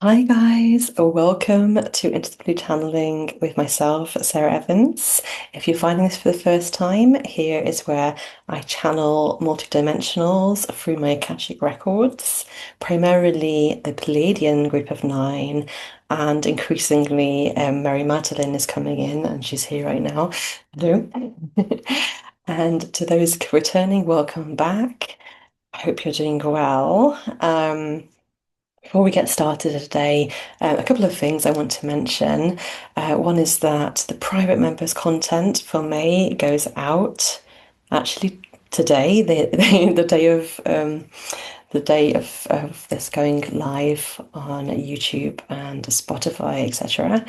Hi guys, welcome to Into the Blue Channeling with myself, Sarah Evans. If you're finding this for the first time, here is where I channel multidimensionals through my Akashic records, primarily the Pleiadian group of nine, and increasingly Mary Magdalene is coming in, and she's here right now. Hello. And to those returning, welcome back. I hope you're doing well. Before we get started today, a couple of things I want to mention. One is that the private members content for May goes out actually today, the day of this going live on YouTube and Spotify, etc.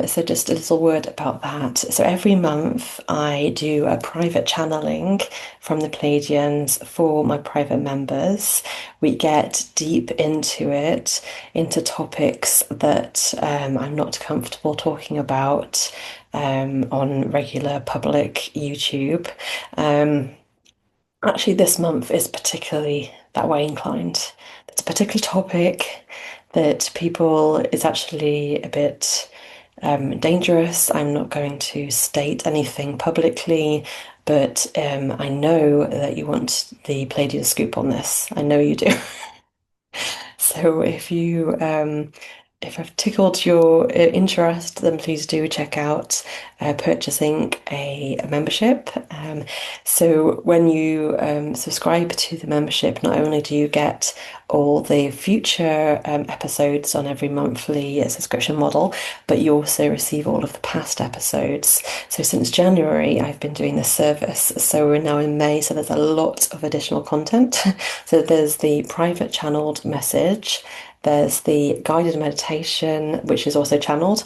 So just a little word about that. So every month I do a private channeling from the Pleiadians for my private members. We get deep into it, into topics that I'm not comfortable talking about on regular public YouTube. Actually, this month is particularly that way inclined. It's a particular topic that people is actually a bit dangerous. I'm not going to state anything publicly, but I know that you want the Palladian scoop on this. I know you do. So if I've tickled your interest, then please do check out purchasing a membership. So when you subscribe to the membership, not only do you get all the future episodes on every monthly subscription model, but you also receive all of the past episodes. So since January, I've been doing this service. So we're now in May, so there's a lot of additional content. So there's the private channeled message. There's the guided meditation, which is also channeled,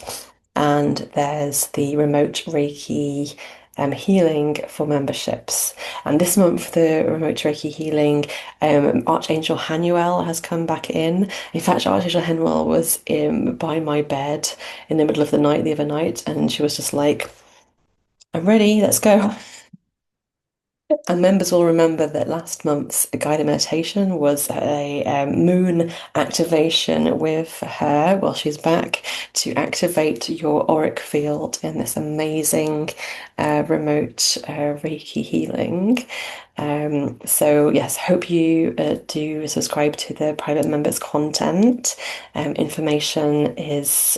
and there's the remote Reiki healing for memberships. And this month, the remote Reiki healing, Archangel Hanuel has come back in. In fact, Archangel Hanuel was by my bed in the middle of the night the other night, and she was just like, "I'm ready, let's go." And members will remember that last month's guided meditation was a moon activation with her while she's back to activate your auric field in this amazing remote Reiki healing. So yes, hope you do subscribe to the private members content. Information is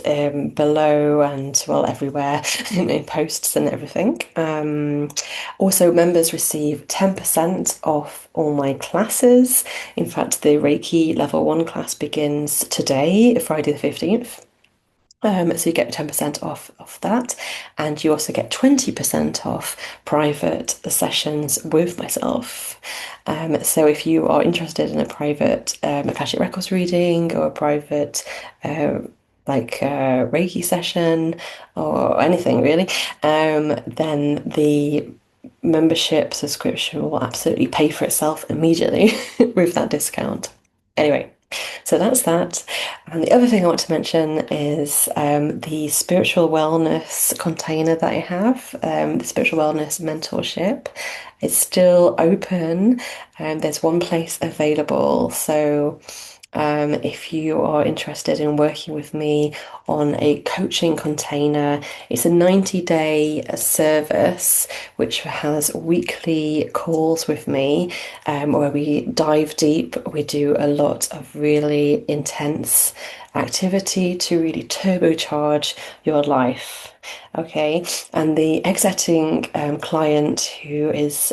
below and well everywhere in posts and everything. Also, members receive 10% off all my classes. In fact, the Reiki Level 1 class begins today, Friday the 15th. So you get 10% off that, and you also get 20% off private sessions with myself. So if you are interested in a private Akashic Records reading or a private Reiki session or anything really, then the membership subscription will absolutely pay for itself immediately with that discount. Anyway, so that's that. And the other thing I want to mention is the spiritual wellness container that I have, the spiritual wellness mentorship. It's still open and there's one place available. So if you are interested in working with me on a coaching container, it's a 90-day service which has weekly calls with me where we dive deep. We do a lot of really intense activity to really turbocharge your life. Okay, and the exiting client who is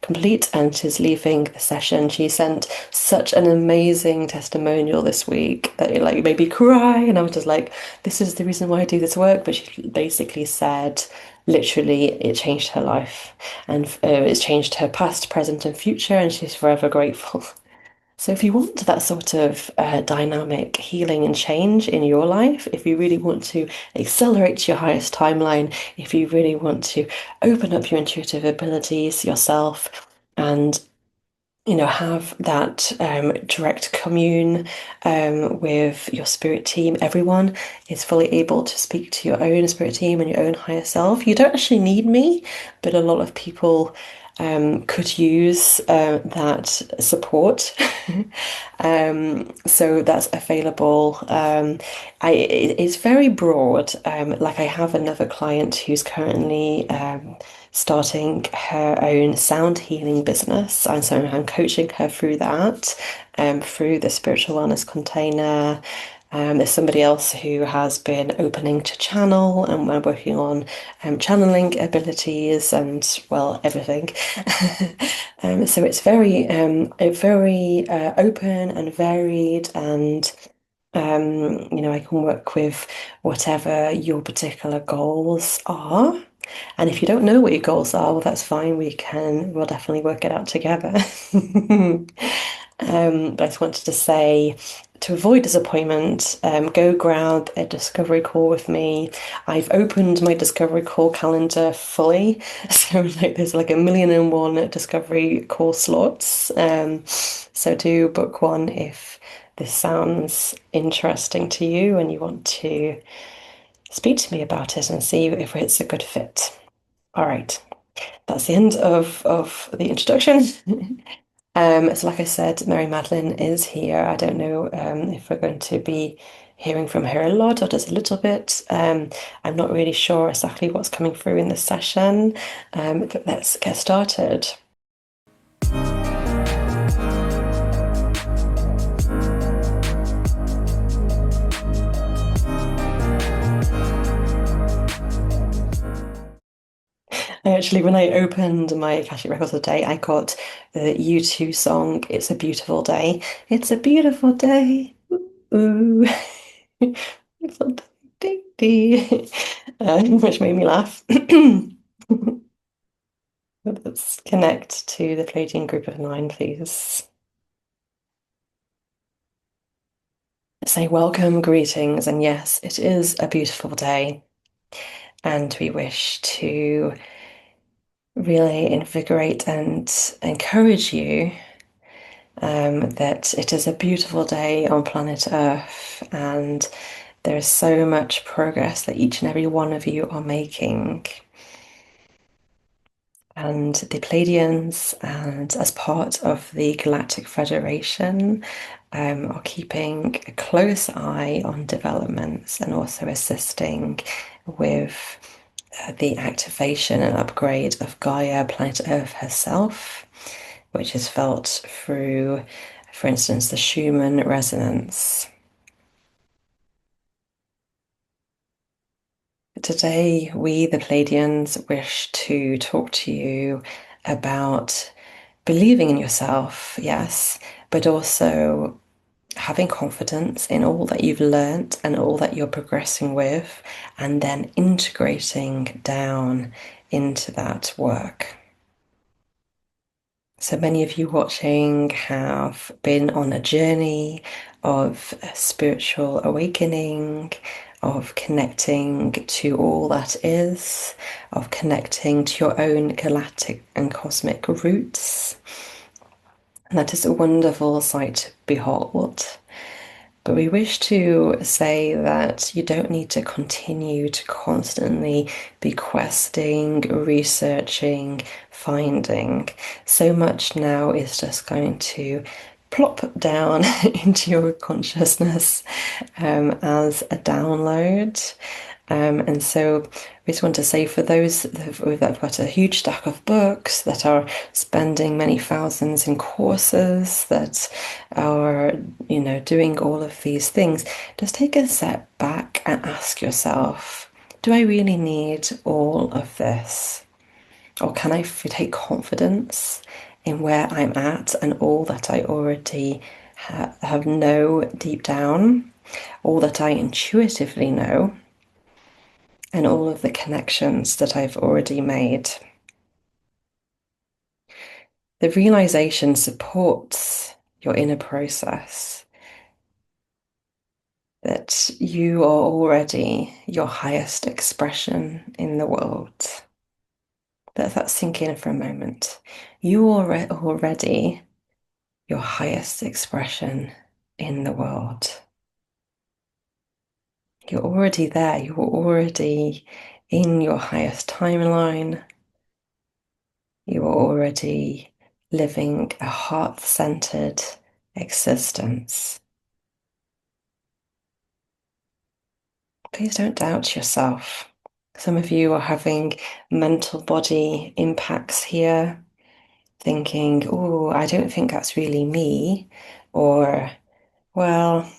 complete and is leaving the session, she sent such an amazing testimonial this week that it like made me cry, and I was just like, this is the reason why I do this work. But she basically said, literally, it changed her life, and it's changed her past, present, and future, and she's forever grateful. So, if you want that sort of dynamic healing and change in your life, if you really want to accelerate your highest timeline, if you really want to open up your intuitive abilities yourself, and have that direct commune with your spirit team. Everyone is fully able to speak to your own spirit team and your own higher self. You don't actually need me, but a lot of people could use that support. So that's available. It's very broad. Like I have another client who's currently starting her own sound healing business, and so I'm coaching her through that, through the spiritual wellness container. There's somebody else who has been opening to channel, and we're working on channeling abilities and, well, everything. So it's very open and varied, and I can work with whatever your particular goals are. And if you don't know what your goals are, well, that's fine. We'll definitely work it out together. But I just wanted to say, to avoid disappointment, go grab a discovery call with me. I've opened my discovery call calendar fully. So like there's like 1,000,001 discovery call slots. So do book one if this sounds interesting to you and you want to speak to me about it and see if it's a good fit. All right, that's the end of the introduction. So like I said, Mary Madeline is here. I don't know if we're going to be hearing from her a lot or just a little bit. I'm not really sure exactly what's coming through in this session, but let's get started. Actually, when I opened my Akashic Records today, I got the U2 song, It's a Beautiful Day. It's a beautiful day. Ooh. Beautiful day. Dee, which made me laugh. Let's connect to the Pleiadian group of nine, please. Say welcome, greetings, and yes, it is a beautiful day. And we wish to really invigorate and encourage you that it is a beautiful day on planet Earth, and there is so much progress that each and every one of you are making. And the Pleiadians, and as part of the Galactic Federation, are keeping a close eye on developments and also assisting with the activation and upgrade of Gaia, planet Earth herself, which is felt through, for instance, the Schumann resonance. Today, we, the Pleiadians, wish to talk to you about believing in yourself, yes, but also having confidence in all that you've learnt and all that you're progressing with, and then integrating down into that work. So many of you watching have been on a journey of spiritual awakening, of connecting to all that is, of connecting to your own galactic and cosmic roots. And that is a wonderful sight to behold. But we wish to say that you don't need to continue to constantly be questing, researching, finding. So much now is just going to plop down into your consciousness as a download. And so we just want to say, for those that have got a huge stack of books, that are spending many thousands in courses, that are, doing all of these things, just take a step back and ask yourself, do I really need all of this? Or can I take confidence in where I'm at and all that I already have know deep down, all that I intuitively know, and all of the connections that I've already made? The realization supports your inner process that you are already your highest expression in the world. Let that sink in for a moment. You are already your highest expression in the world. You're already there. You're already in your highest timeline. You are already living a heart-centered existence. Please don't doubt yourself. Some of you are having mental body impacts here, thinking, oh, I don't think that's really me, or, well,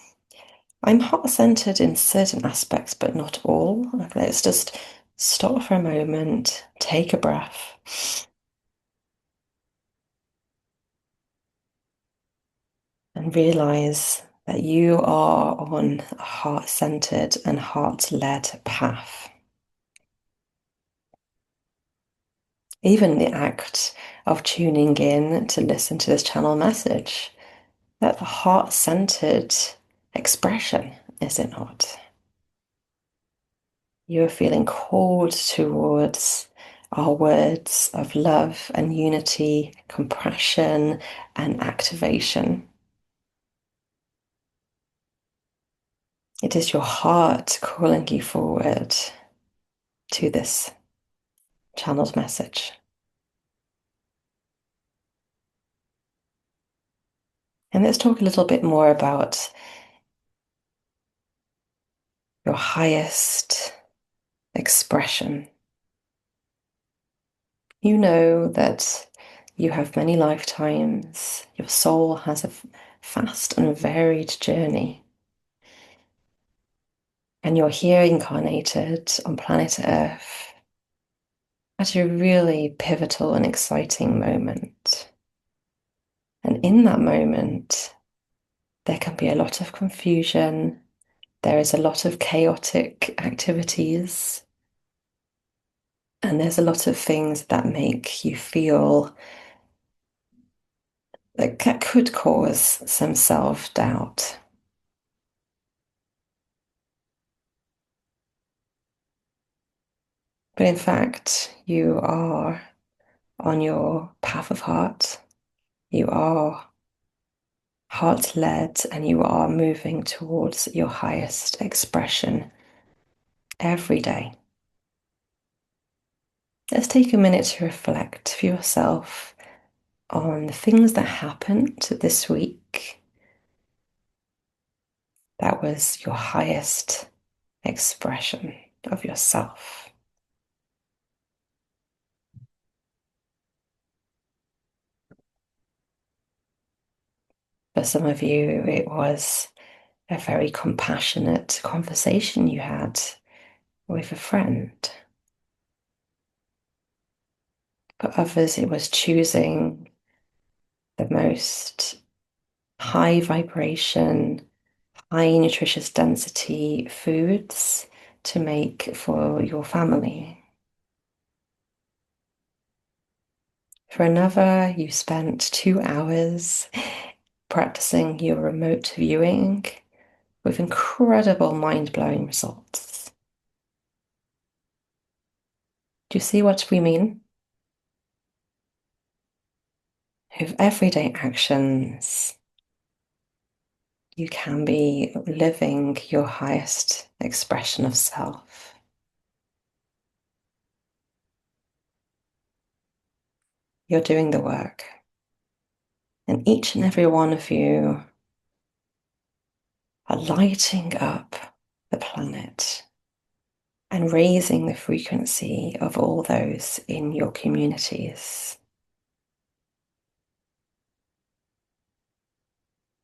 I'm heart-centered in certain aspects, but not all. Let's just stop for a moment, take a breath, and realize that you are on a heart-centered and heart-led path. Even the act of tuning in to listen to this channel message, that's a heart-centered expression, is it not? You are feeling called towards our words of love and unity, compassion and activation. It is your heart calling you forward to this channeled message. And let's talk a little bit more about your highest expression. You know that you have many lifetimes, your soul has a vast and varied journey. And you're here incarnated on planet Earth at a really pivotal and exciting moment. And in that moment, there can be a lot of confusion. There is a lot of chaotic activities. And there's a lot of things that make you feel that could cause some self-doubt. But in fact, you are on your path of heart. You are heart-led and you are moving towards your highest expression every day. Let's take a minute to reflect for yourself on the things that happened this week that was your highest expression of yourself. For some of you, it was a very compassionate conversation you had with a friend. For others, it was choosing the most high vibration, high nutritious density foods to make for your family. For another, you spent 2 hours practicing your remote viewing with incredible mind-blowing results. Do you see what we mean? With everyday actions, you can be living your highest expression of self. You're doing the work. And each and every one of you are lighting up the planet and raising the frequency of all those in your communities.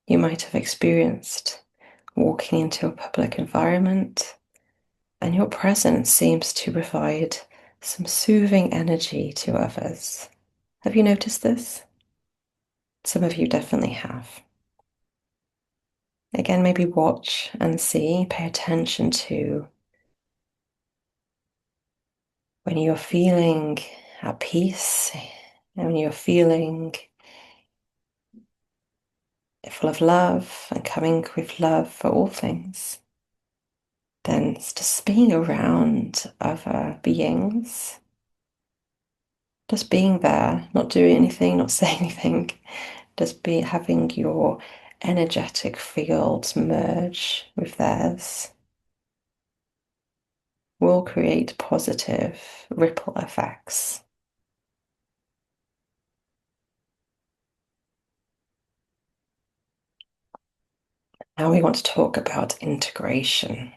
You might have experienced walking into a public environment, and your presence seems to provide some soothing energy to others. Have you noticed this? Some of you definitely have. Again, maybe watch and see, pay attention to when you're feeling at peace and when you're feeling full of love and coming with love for all things, then it's just being around other beings, just being there, not doing anything, not saying anything, just be having your energetic fields merge with theirs will create positive ripple effects. Now we want to talk about integration.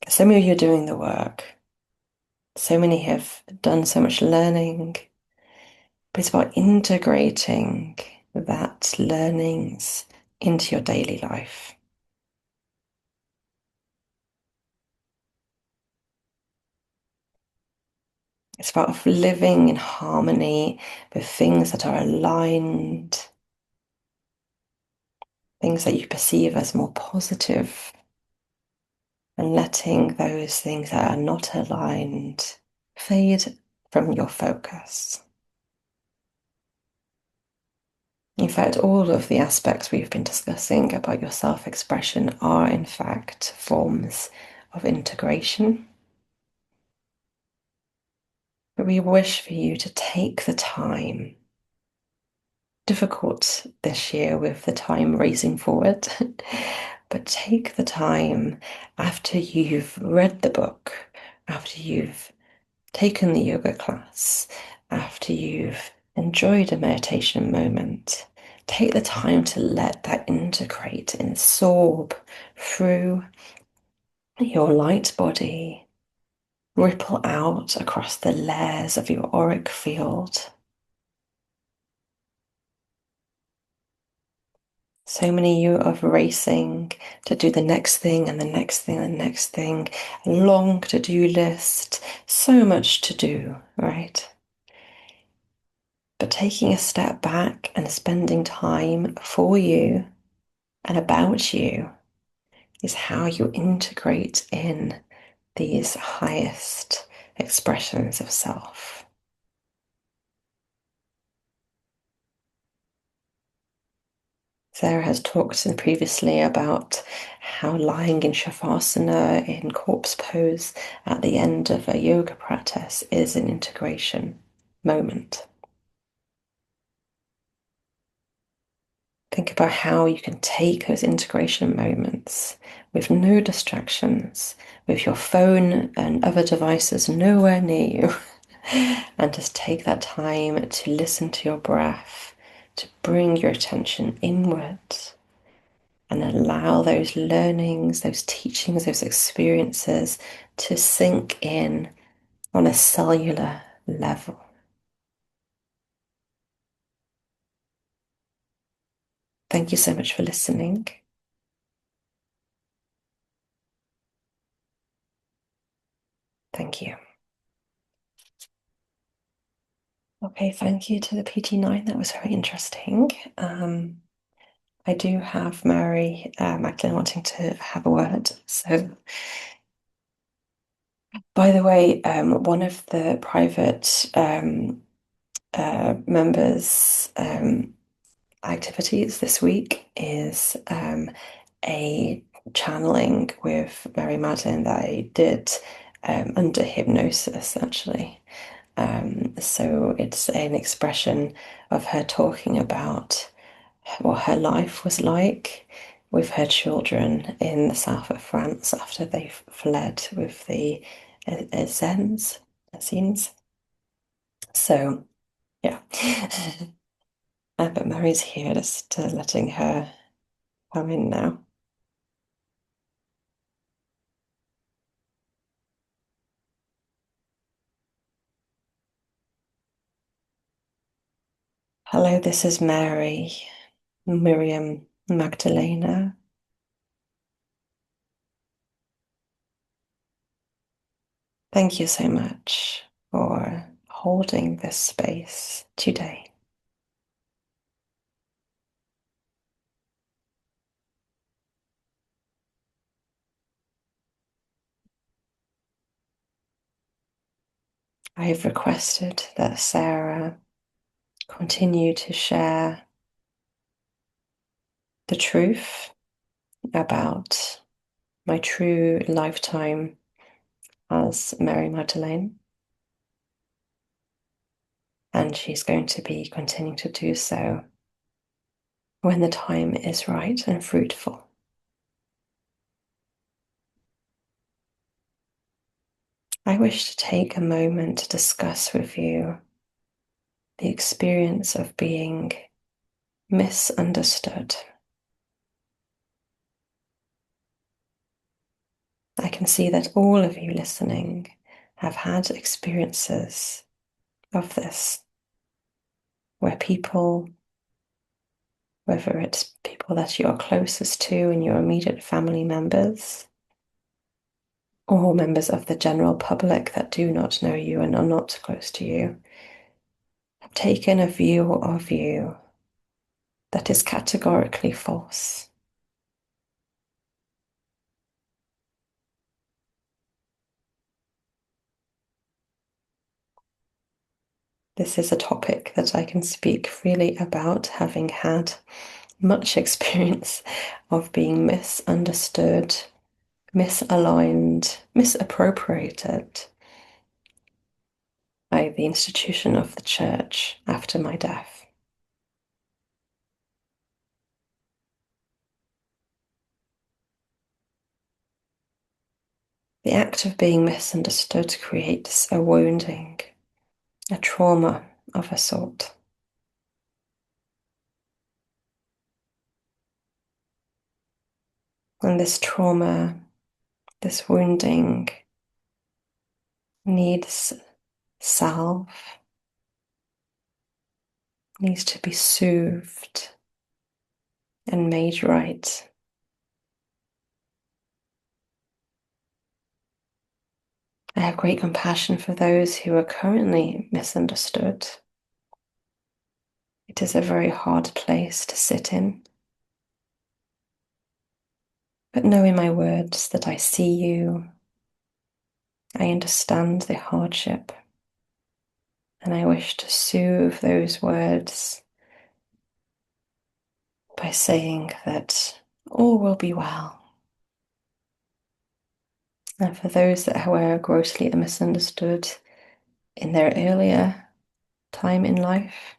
So many of you are doing the work. So many have done so much learning, but it's about integrating that learnings into your daily life. It's about living in harmony with things that are aligned, things that you perceive as more positive, and letting those things that are not aligned fade from your focus. In fact, all of the aspects we've been discussing about your self-expression are, in fact, forms of integration. But we wish for you to take the time, difficult this year with the time racing forward, but take the time after you've read the book, after you've taken the yoga class, after you've enjoyed a meditation moment, take the time to let that integrate and absorb through your light body, ripple out across the layers of your auric field. So many of you are racing to do the next thing and the next thing and the next thing, a long to-do list, so much to do, right? But taking a step back and spending time for you and about you is how you integrate in these highest expressions of self. Sarah has talked previously about how lying in Shavasana, in corpse pose, at the end of a yoga practice is an integration moment. Think about how you can take those integration moments with no distractions, with your phone and other devices nowhere near you, and just take that time to listen to your breath, to bring your attention inwards, and allow those learnings, those teachings, those experiences to sink in on a cellular level. Thank you so much for listening. Thank you. Okay, thank you to the PT9. That was very interesting. I do have Mary Magdalene wanting to have a word. So, by the way, one of the private members' activities this week is a channeling with Mary Magdalene that I did under hypnosis, actually. So it's an expression of her talking about what her life was like with her children in the south of France after they fled with the Essenes. So, yeah. But Mary's here, just letting her come in now. Hello, this is Mary, Miriam Magdalena. Thank you so much for holding this space today. I have requested that Sarah continue to share the truth about my true lifetime as Mary Magdalene, and she's going to be continuing to do so when the time is right and fruitful. I wish to take a moment to discuss with you the experience of being misunderstood. I can see that all of you listening have had experiences of this, where people, whether it's people that you are closest to and your immediate family members, or members of the general public that do not know you and are not close to you, have taken a view of you that is categorically false. This is a topic that I can speak freely about, having had much experience of being misunderstood, misaligned, misappropriated by the institution of the church after my death. The act of being misunderstood creates a wounding, a trauma of a sort. And this trauma, this wounding, needs salve, needs to be soothed and made right. I have great compassion for those who are currently misunderstood. It is a very hard place to sit in. But know in my words that I see you, I understand the hardship, and I wish to soothe those words by saying that all will be well. And for those that were grossly misunderstood in their earlier time in life,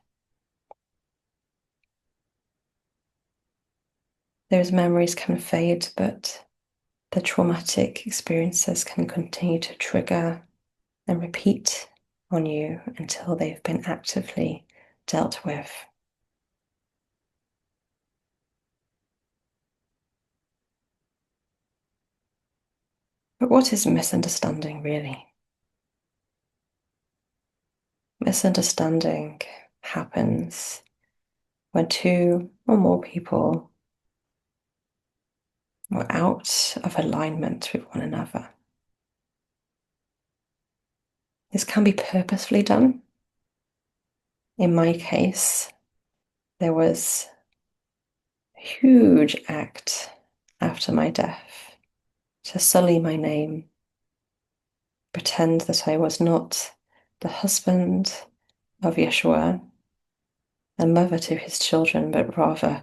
those memories can fade, but the traumatic experiences can continue to trigger and repeat on you until they've been actively dealt with. But what is misunderstanding really? Misunderstanding happens when two or more people are out of alignment with one another. This can be purposefully done. In my case, there was a huge act after my death to sully my name, pretend that I was not the husband of Yeshua, a mother to his children, but rather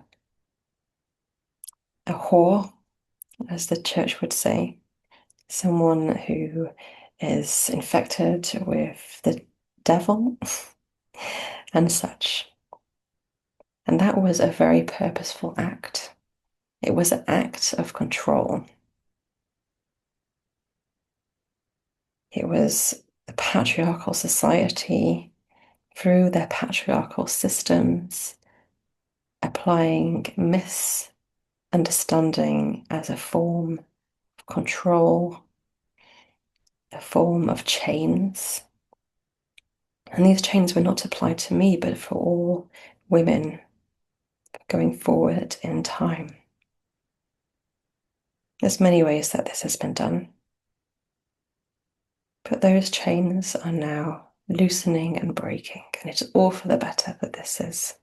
a whore, as the church would say, someone who is infected with the devil and such. And that was a very purposeful act. It was an act of control. It was the patriarchal society, through their patriarchal systems, applying misunderstanding as a form of control, a form of chains. And these chains were not applied to me, but for all women going forward in time. There's many ways that this has been done. But those chains are now loosening and breaking, and it's all for the better that this is.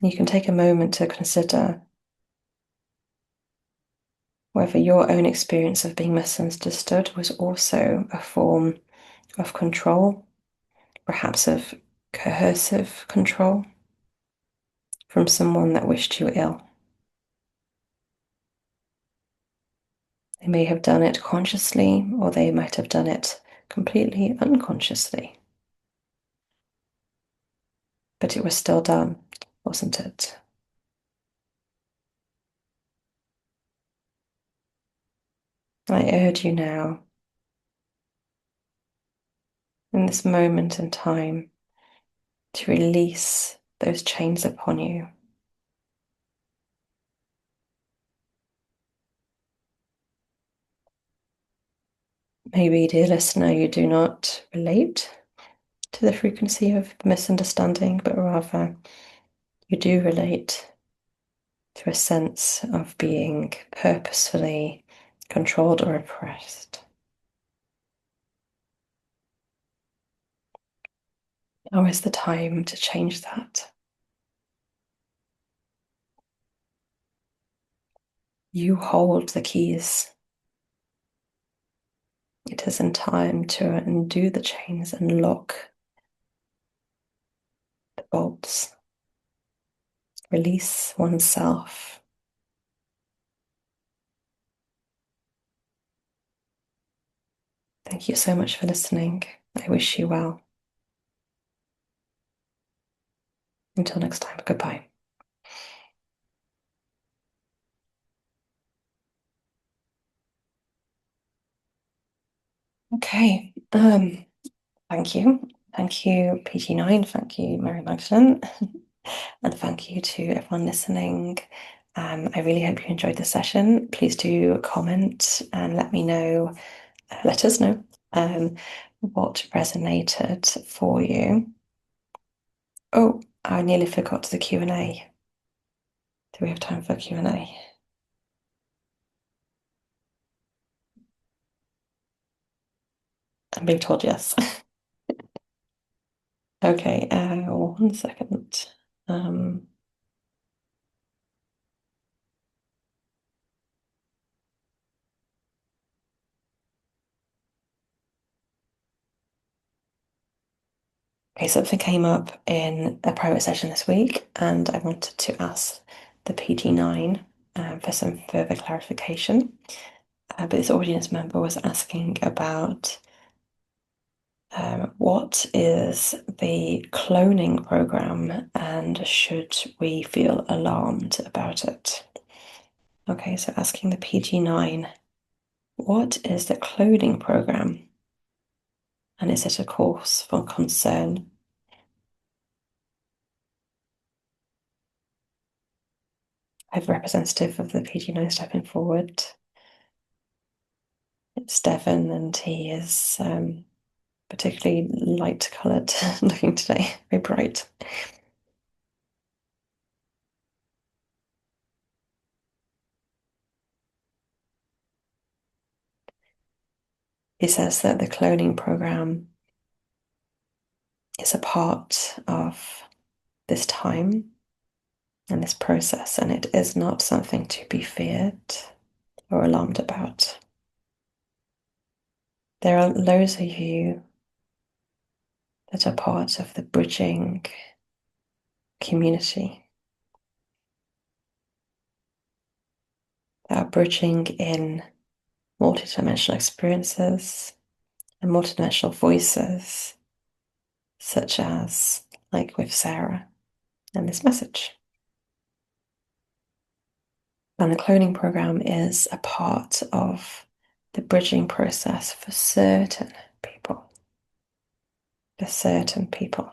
You can take a moment to consider whether your own experience of being misunderstood was also a form of control, perhaps of coercive control from someone that wished you ill. They may have done it consciously, or they might have done it completely unconsciously. But it was still done, wasn't it? I urge you now in this moment in time to release those chains upon you. Maybe, dear listener, you do not relate to the frequency of misunderstanding, but rather you do relate to a sense of being purposefully controlled or oppressed. Now is the time to change that. You hold the keys. It is in time to undo the chains and lock the bolts. Release oneself. Thank you so much for listening. I wish you well. Until next time, goodbye. Okay. Thank you. Thank you, PG9. Thank you, Mary Magdalene. And thank you to everyone listening. I really hope you enjoyed the session. Please do comment and let me know, let us know what resonated for you. Oh, I nearly forgot the Q&A. Do we have time for Q&A? I'm being told yes. Okay, 1 second. Okay, something came up in a private session this week, and I wanted to ask the PG9 for some further clarification. But this audience member was asking about what is the cloning program and should we feel alarmed about it? Okay, so asking the PG9, what is the cloning program? And is it a cause for concern? I have a representative of the PG9 stepping forward. It's Devon, and he is particularly light coloured looking today, very bright. He says that the cloning program is a part of this time and this process, and it is not something to be feared or alarmed about. There are loads of you that are part of the bridging community, that are bridging in multidimensional experiences and multidimensional voices, such as like with Sarah and this message. And the cloning program is a part of the bridging process for certain people. For certain people.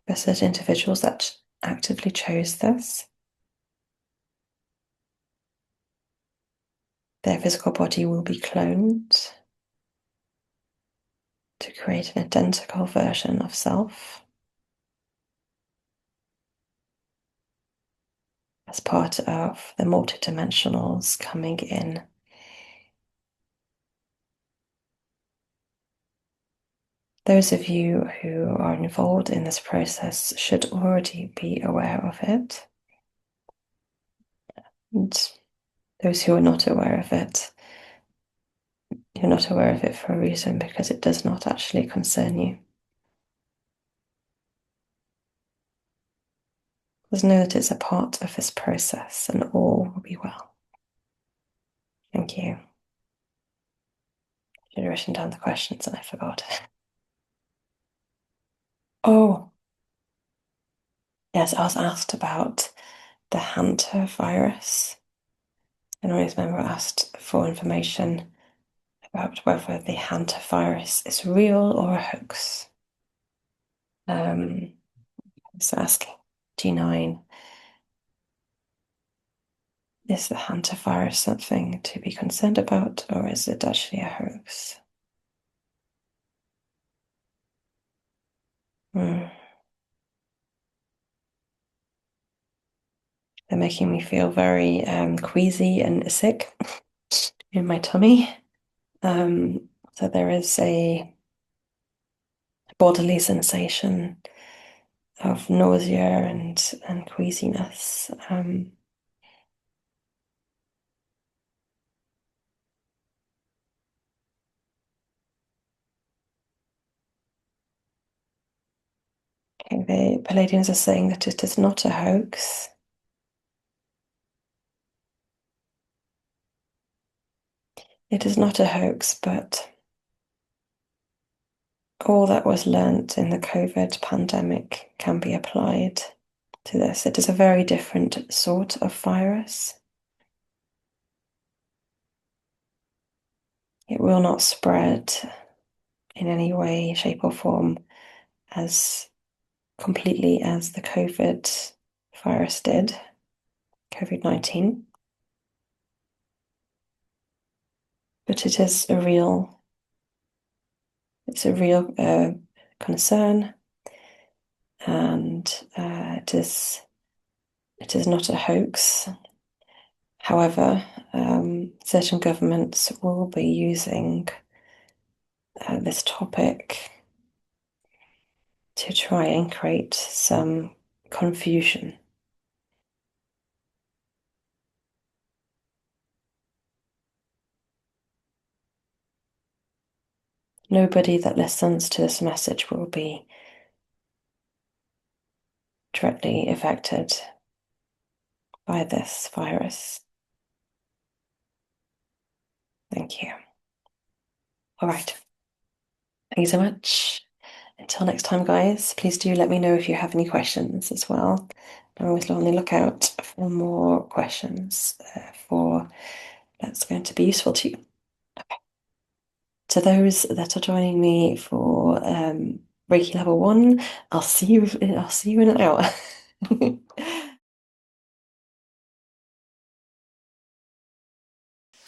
For certain individuals that actively chose this, their physical body will be cloned to create an identical version of self as part of the multidimensionals coming in. Those of you who are involved in this process should already be aware of it. And those who are not aware of it, you're not aware of it for a reason, because it does not actually concern you. Just know that it's a part of this process and all will be well. Thank you. I should have written down the questions and I forgot. Oh, yes, I was asked about the Hantavirus. An audience member asked for information about whether the Hantavirus is real or a hoax. So asking G9, is the Hantavirus something to be concerned about, or is it actually a hoax? They're making me feel very queasy and sick in my tummy. So there is a bodily sensation of nausea and queasiness. Okay, the Pleiadians are saying that it is not a hoax. It is not a hoax, but all that was learnt in the COVID pandemic can be applied to this. It is a very different sort of virus. It will not spread in any way, shape, or form as completely as the COVID virus did, COVID-19. But it's a real concern, and it is not a hoax. However, certain governments will be using this topic to try and create some confusion. Nobody that listens to this message will be directly affected by this virus. Thank you. All right. Thank you so much. Until next time, guys, please do let me know if you have any questions as well. I'm always on the lookout for more questions that's going to be useful to you. Okay. To those that are joining me for Reiki level 1, I'll see you in an hour.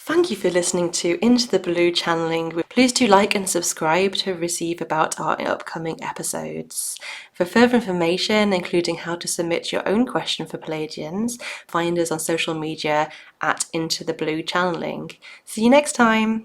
Thank you for listening to Into the Blue channeling. Please do like and subscribe to receive about our upcoming episodes. For further information, including how to submit your own question for Pleiadians, find us on social media at Into the Blue channeling. See you next time.